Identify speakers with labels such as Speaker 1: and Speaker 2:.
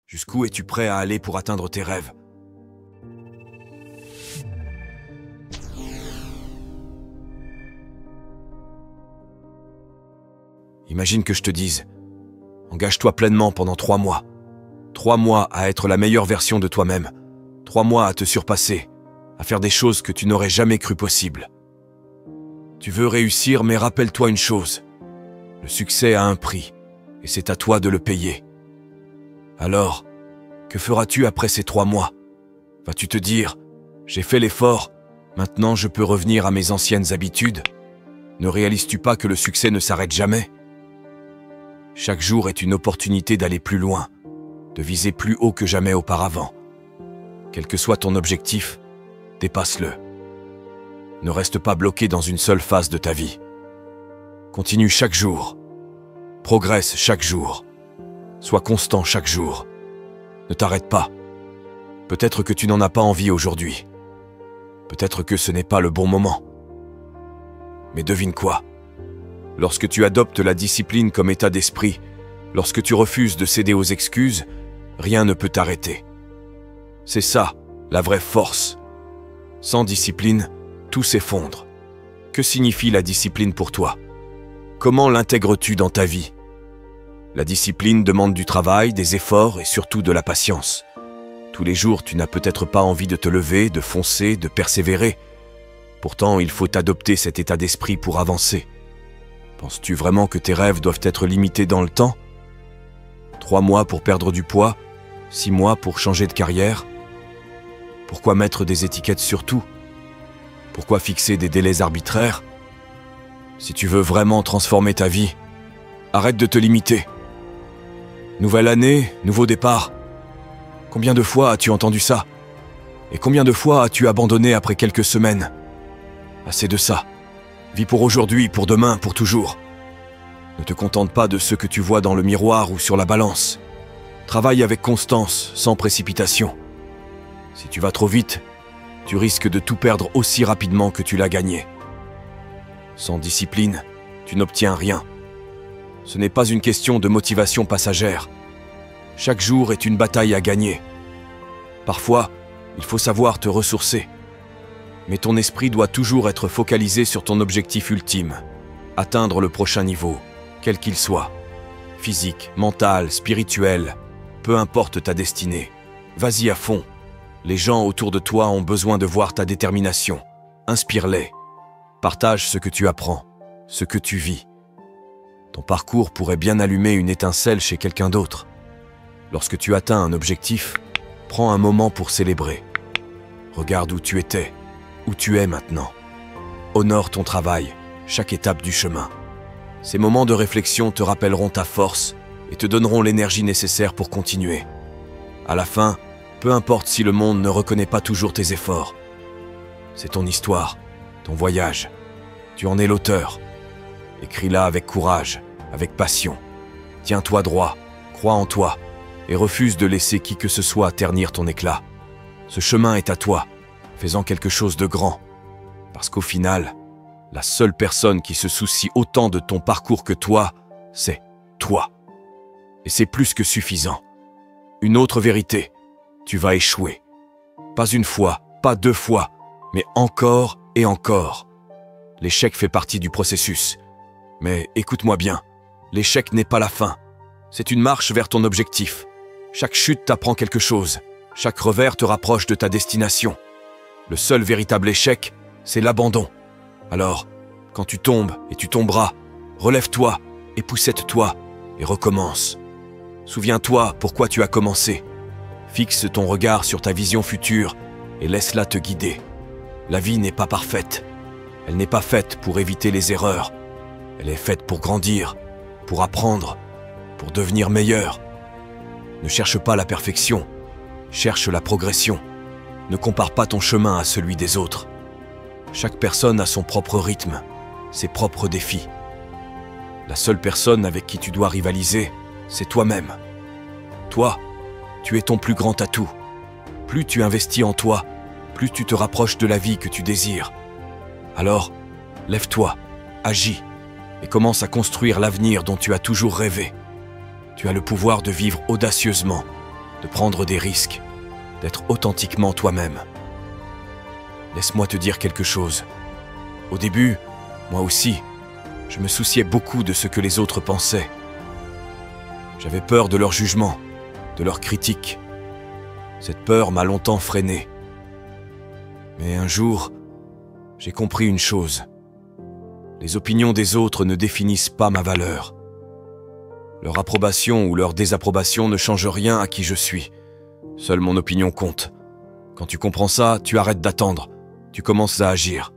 Speaker 1: Jusqu'où es-tu prêt à aller pour atteindre tes rêves? Imagine que je te dise, engage-toi pleinement pendant 3 mois. 3 mois à être la meilleure version de toi-même. 3 mois à te surpasser, à faire des choses que tu n'aurais jamais cru possibles. Tu veux réussir, mais rappelle-toi une chose. Le succès a un prix, et c'est à toi de le payer. Alors, que feras-tu après ces 3 mois? Vas-tu te dire, j'ai fait l'effort, maintenant je peux revenir à mes anciennes habitudes? Ne réalises-tu pas que le succès ne s'arrête jamais? Chaque jour est une opportunité d'aller plus loin, de viser plus haut que jamais auparavant. Quel que soit ton objectif, dépasse-le. Ne reste pas bloqué dans une seule phase de ta vie. Continue chaque jour. Progresse chaque jour. Sois constant chaque jour. Ne t'arrête pas. Peut-être que tu n'en as pas envie aujourd'hui. Peut-être que ce n'est pas le bon moment. Mais devine quoi? Lorsque tu adoptes la discipline comme état d'esprit, lorsque tu refuses de céder aux excuses, rien ne peut t'arrêter. C'est ça, la vraie force. Sans discipline, tout s'effondre. Que signifie la discipline pour toi? Comment l'intègres-tu dans ta vie? La discipline demande du travail, des efforts et surtout de la patience. Tous les jours, tu n'as peut-être pas envie de te lever, de foncer, de persévérer. Pourtant, il faut adopter cet état d'esprit pour avancer. Penses-tu vraiment que tes rêves doivent être limités dans le temps? 3 mois pour perdre du poids? 6 mois pour changer de carrière? Pourquoi mettre des étiquettes sur tout? Pourquoi fixer des délais arbitraires? Si tu veux vraiment transformer ta vie, arrête de te limiter. Nouvelle année, nouveau départ. Combien de fois as-tu entendu ça? Et combien de fois as-tu abandonné après quelques semaines? Assez de ça. Vis pour aujourd'hui, pour demain, pour toujours. Ne te contente pas de ce que tu vois dans le miroir ou sur la balance. Travaille avec constance, sans précipitation. Si tu vas trop vite, tu risques de tout perdre aussi rapidement que tu l'as gagné. Sans discipline, tu n'obtiens rien. Ce n'est pas une question de motivation passagère. Chaque jour est une bataille à gagner. Parfois, il faut savoir te ressourcer. Mais ton esprit doit toujours être focalisé sur ton objectif ultime, atteindre le prochain niveau, quel qu'il soit. Physique, mental, spirituel, peu importe ta destinée. Vas-y à fond. Les gens autour de toi ont besoin de voir ta détermination. Inspire-les. Partage ce que tu apprends, ce que tu vis. Ton parcours pourrait bien allumer une étincelle chez quelqu'un d'autre. Lorsque tu atteins un objectif, prends un moment pour célébrer. Regarde où tu étais, où tu es maintenant. Honore ton travail, chaque étape du chemin. Ces moments de réflexion te rappelleront ta force et te donneront l'énergie nécessaire pour continuer. À la fin, peu importe si le monde ne reconnaît pas toujours tes efforts. C'est ton histoire, ton voyage. Tu en es l'auteur. Écris-la avec courage, avec passion. Tiens-toi droit, crois en toi et refuse de laisser qui que ce soit ternir ton éclat. Ce chemin est à toi, fais-en quelque chose de grand. Parce qu'au final, la seule personne qui se soucie autant de ton parcours que toi, c'est toi. Et c'est plus que suffisant. Une autre vérité, tu vas échouer. Pas une fois, pas 2 fois, mais encore et encore. L'échec fait partie du processus. Mais écoute-moi bien, l'échec n'est pas la fin. C'est une marche vers ton objectif. Chaque chute t'apprend quelque chose. Chaque revers te rapproche de ta destination. Le seul véritable échec, c'est l'abandon. Alors, quand tu tombes et tu tomberas, relève-toi, époussette-toi et recommence. Souviens-toi pourquoi tu as commencé. Fixe ton regard sur ta vision future et laisse-la te guider. La vie n'est pas parfaite. Elle n'est pas faite pour éviter les erreurs. Elle est faite pour grandir, pour apprendre, pour devenir meilleur. Ne cherche pas la perfection, cherche la progression. Ne compare pas ton chemin à celui des autres. Chaque personne a son propre rythme, ses propres défis. La seule personne avec qui tu dois rivaliser, c'est toi-même. Toi, tu es ton plus grand atout. Plus tu investis en toi, plus tu te rapproches de la vie que tu désires. Alors, lève-toi, agis et commence à construire l'avenir dont tu as toujours rêvé. Tu as le pouvoir de vivre audacieusement, de prendre des risques, d'être authentiquement toi-même. Laisse-moi te dire quelque chose. Au début, moi aussi, je me souciais beaucoup de ce que les autres pensaient. J'avais peur de leur jugement, de leurs critiques. Cette peur m'a longtemps freiné. Mais un jour, j'ai compris une chose. Les opinions des autres ne définissent pas ma valeur. Leur approbation ou leur désapprobation ne change rien à qui je suis. Seule mon opinion compte. Quand tu comprends ça, tu arrêtes d'attendre. Tu commences à agir.